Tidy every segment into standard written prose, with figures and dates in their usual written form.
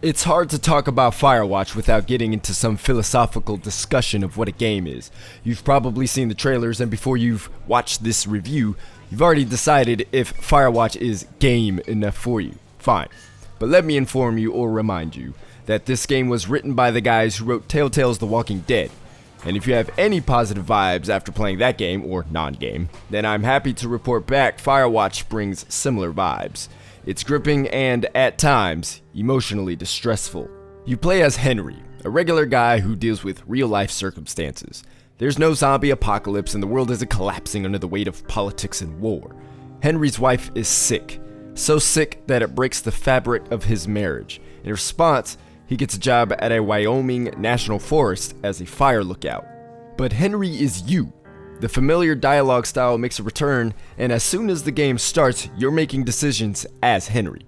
It's hard to talk about Firewatch without getting into some philosophical discussion of what a game is. You've probably seen the trailers, and before you've watched this review, you've already decided if Firewatch is game enough for you. Fine. But let me inform you or remind you that this game was written by the guys who wrote Telltale's The Walking Dead. And if you have any positive vibes after playing that game, or non-game, then I'm happy to report back Firewatch brings similar vibes. It's gripping and, at times, emotionally distressful. You play as Henry, a regular guy who deals with real-life circumstances. There's no zombie apocalypse and the world isn't collapsing under the weight of politics and war. Henry's wife is sick, so sick that it breaks the fabric of his marriage. In response, he gets a job at a Wyoming national forest as a fire lookout. But Henry is you. The familiar dialogue style makes a return, and as soon as the game starts, you're making decisions as Henry.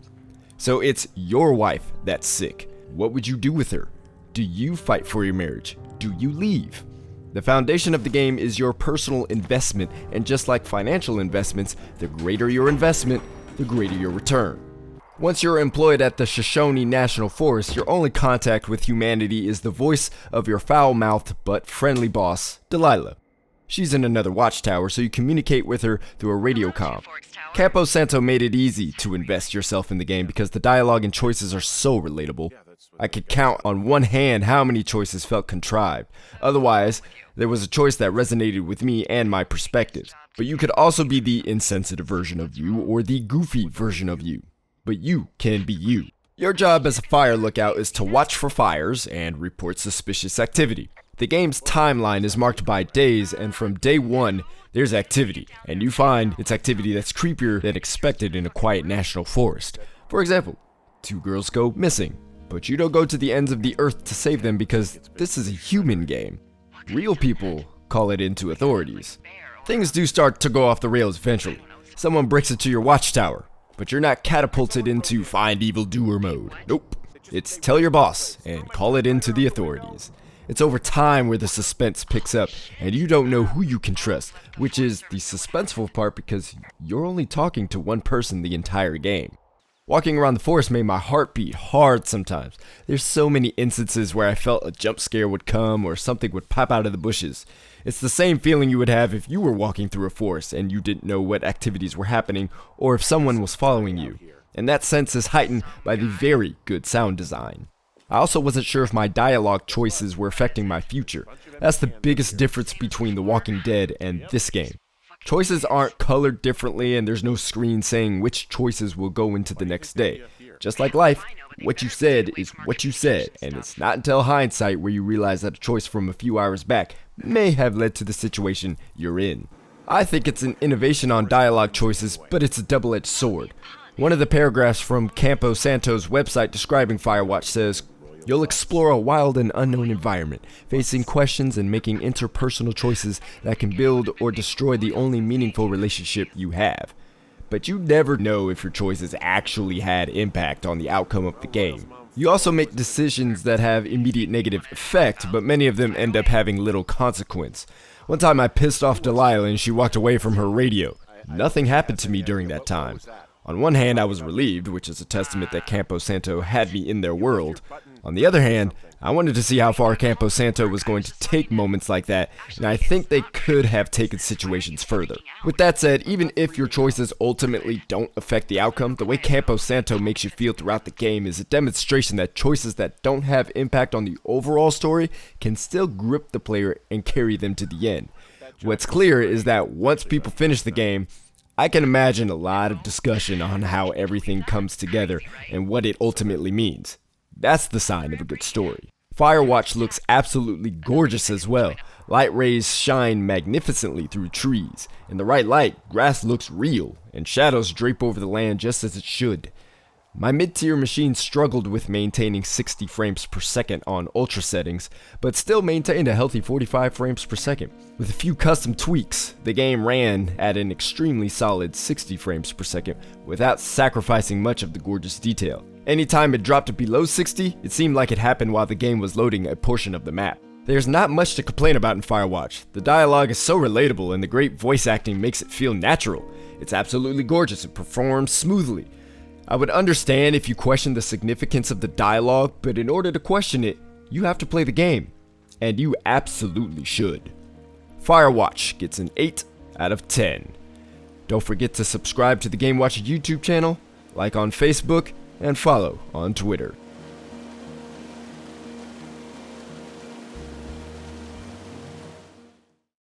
So it's your wife that's sick. What would you do with her? Do you fight for your marriage? Do you leave? The foundation of the game is your personal investment, and just like financial investments, the greater your investment, the greater your return. Once you're employed at the Shoshone National Forest, your only contact with humanity is the voice of your foul-mouthed but friendly boss, Delilah. She's in another watchtower, so you communicate with her through a radio comm. Campo Santo made it easy to invest yourself in the game because the dialogue and choices are so relatable. I could count on one hand how many choices felt contrived. Otherwise, there was a choice that resonated with me and my perspective. But you could also be the insensitive version of you or the goofy version of you. But you can be you. Your job as a fire lookout is to watch for fires and report suspicious activity. The game's timeline is marked by days, and from day one, there's activity, and you find it's activity that's creepier than expected in a quiet national forest. For example, 2 girls go missing, but you don't go to the ends of the earth to save them because this is a human game. Real people call it into authorities. Things do start to go off the rails eventually. Someone breaks into your watchtower, but you're not catapulted into find evildoer mode. Nope. It's tell your boss and call it into the authorities. It's over time where the suspense picks up, and you don't know who you can trust, which is the suspenseful part because you're only talking to one person the entire game. Walking around the forest made my heart beat hard sometimes. There's so many instances where I felt a jump scare would come or something would pop out of the bushes. It's the same feeling you would have if you were walking through a forest and you didn't know what activities were happening or if someone was following you. And that sense is heightened by the very good sound design. I also wasn't sure if my dialogue choices were affecting my future. That's the biggest difference between The Walking Dead and this game. Choices aren't colored differently and there's no screen saying which choices will go into the next day. Just like life, what you said is what you said, and it's not until hindsight where you realize that a choice from a few hours back may have led to the situation you're in. I think it's an innovation on dialogue choices, but it's a double-edged sword. One of the paragraphs from Campo Santo's website describing Firewatch says, "You'll explore a wild and unknown environment, facing questions and making interpersonal choices that can build or destroy the only meaningful relationship you have. But you never know if your choices actually had impact on the outcome of the game. You also make decisions that have immediate negative effect, but many of them end up having little consequence. One time I pissed off Delilah and she walked away from her radio. Nothing happened to me during that time. On one hand, I was relieved, which is a testament that Campo Santo had me in their world. On the other hand, I wanted to see how far Campo Santo was going to take moments like that, and I think they could have taken situations further. With that said, even if your choices ultimately don't affect the outcome, the way Campo Santo makes you feel throughout the game is a demonstration that choices that don't have impact on the overall story can still grip the player and carry them to the end. What's clear is that once people finish the game, I can imagine a lot of discussion on how everything comes together and what it ultimately means. That's the sign of a good story. Firewatch looks absolutely gorgeous as well. Light rays shine magnificently through trees. In the right light, grass looks real, and shadows drape over the land just as it should. My mid-tier machine struggled with maintaining 60 frames per second on ultra settings, but still maintained a healthy 45 frames per second. With a few custom tweaks, the game ran at an extremely solid 60 frames per second without sacrificing much of the gorgeous detail. Anytime it dropped below 60, it seemed like it happened while the game was loading a portion of the map. There's not much to complain about in Firewatch. The dialogue is so relatable and the great voice acting makes it feel natural. It's absolutely gorgeous and performs smoothly. I would understand if you question the significance of the dialogue, but in order to question it, you have to play the game. And you absolutely should. Firewatch gets an 8 out of 10. Don't forget to subscribe to the Game Watcher YouTube channel, like on Facebook, and follow on Twitter.